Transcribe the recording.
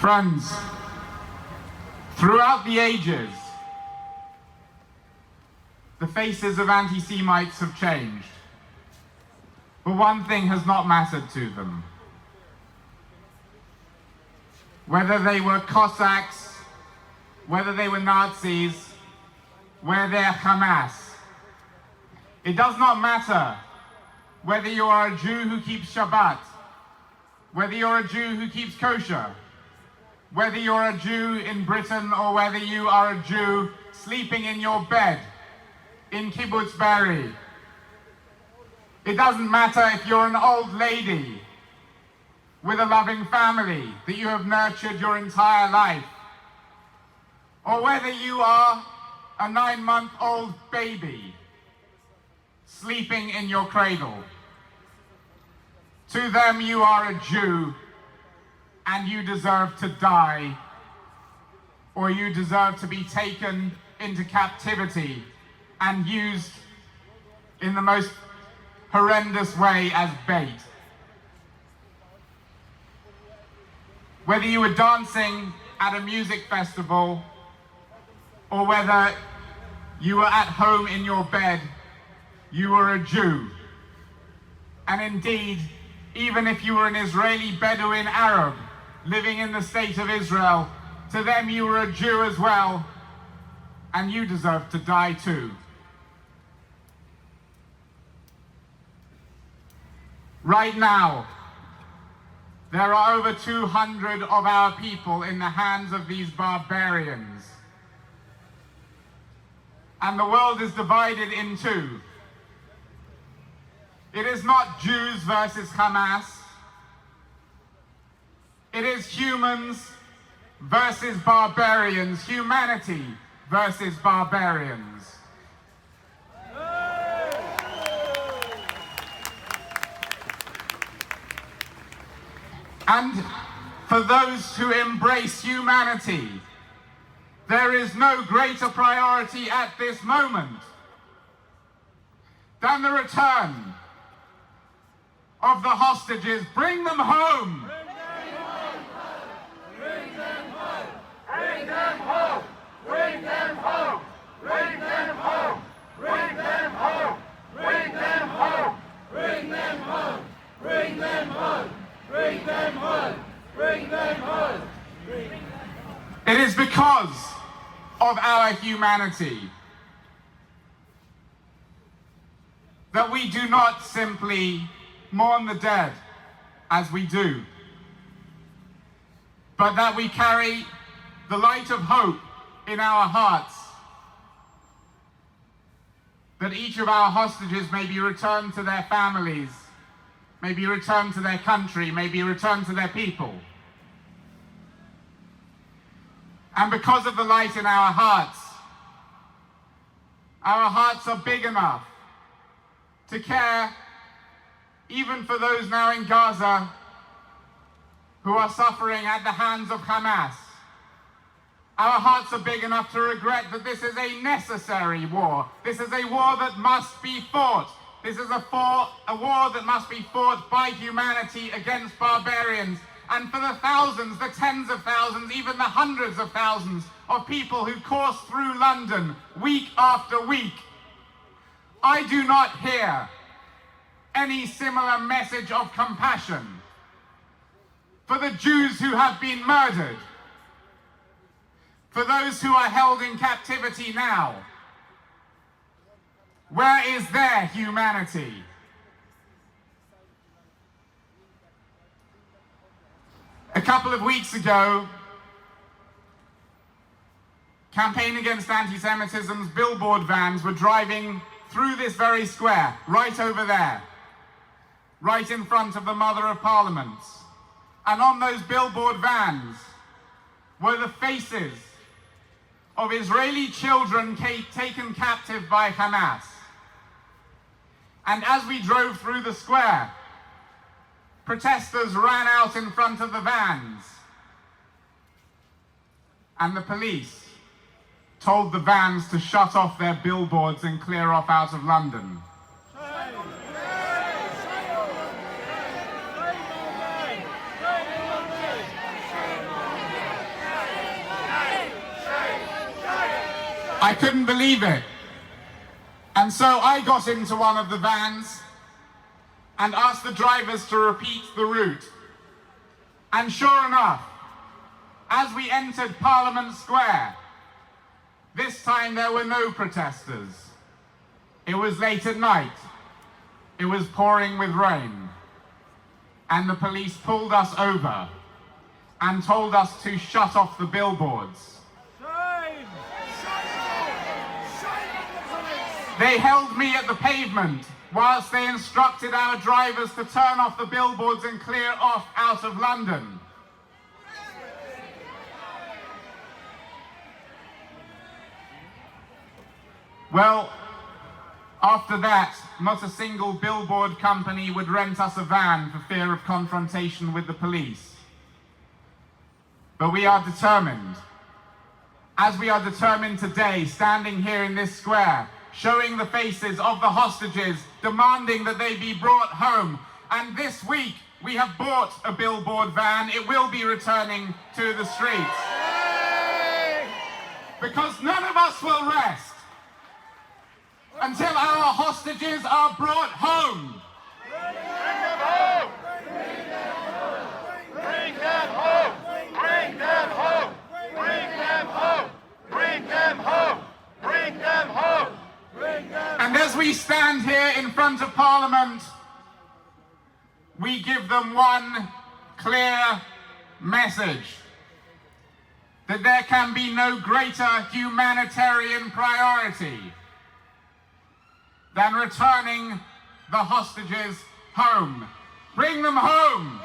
Friends, throughout the ages, the faces of anti-Semites have changed. But one thing has not mattered to them. Whether they were Cossacks, whether they were Nazis, whether they're Hamas, it does not matter whether you are a Jew who keeps Shabbat, whether you're a Jew who keeps kosher, whether you're a Jew in Britain or whether you are a Jew sleeping in your bed in Kibbutz Be'eri. It doesn't matter if you're an old lady with a loving family that you have nurtured your entire life, or whether you are a 9-month-old baby sleeping in your cradle. To them, you are a Jew, and you deserve to die, or you deserve to be taken into captivity and used in the most horrendous way as bait. Whether you were dancing at a music festival, or whether you were at home in your bed, you were a Jew. And indeed, even if you were an Israeli Bedouin Arab living in the state of Israel, to them you were a Jew as well, and you deserve to die too. Right now, there are over 200 of our people in the hands of these barbarians. And the world is divided in two. It is not Jews versus Hamas. It is humans versus barbarians, humanity versus barbarians. And for those who embrace humanity, there is no greater priority at this moment than the return of the hostages. Bring them home! Bring them home! Bring them home! Bring them home! Bring them home! Bring them home! Bring them home! Bring them home! Bring them home! Bring them home! Bring them home! It is because of our humanity that we do not simply mourn the dead as we do, but that we carry the light of hope in our hearts, that each of our hostages may be returned to their families, may be returned to their country, may be returned to their people. And because of the light in our hearts are big enough to care even for those now in Gaza who are suffering at the hands of Hamas. Our hearts are big enough to regret that this is a necessary war. This is a war that must be fought. This is a war that must be fought by humanity against barbarians. And for the thousands, the tens of thousands, even the hundreds of thousands of people who course through London week after week, I do not hear any similar message of compassion for the Jews who have been murdered, for those who are held in captivity now. Where is their humanity? A couple of weeks ago, Campaign Against Anti-Semitism's billboard vans were driving through this very square, right over there, right in front of the Mother of Parliaments. And on those billboard vans were the faces of Israeli children taken captive by Hamas. And as we drove through the square, protesters ran out in front of the vans, and the police told the vans to shut off their billboards and clear off out of London. I couldn't believe it. And so I got into one of the vans and asked the drivers to repeat the route. And sure enough, as we entered Parliament Square, this time there were no protesters. It was late at night. It was pouring with rain. And the police pulled us over and told us to shut off the billboards. Shame! They held me at the pavement whilst they instructed our drivers to turn off the billboards and clear off out of London. Well, after that, not a single billboard company would rent us a van for fear of confrontation with the police. But we are determined, as we are determined today, standing here in this square, showing the faces of the hostages, demanding that they be brought home. And this week, we have bought a billboard van. It will be returning to the streets. Because none of us will rest until our hostages are brought home. Bring them home! Bring them home! Bring them home! Bring them home! Bring them home! Bring them home! Bring them home! And as we stand here in front of Parliament, we give them one clear message: that there can be no greater humanitarian priority than returning the hostages home. Bring them home!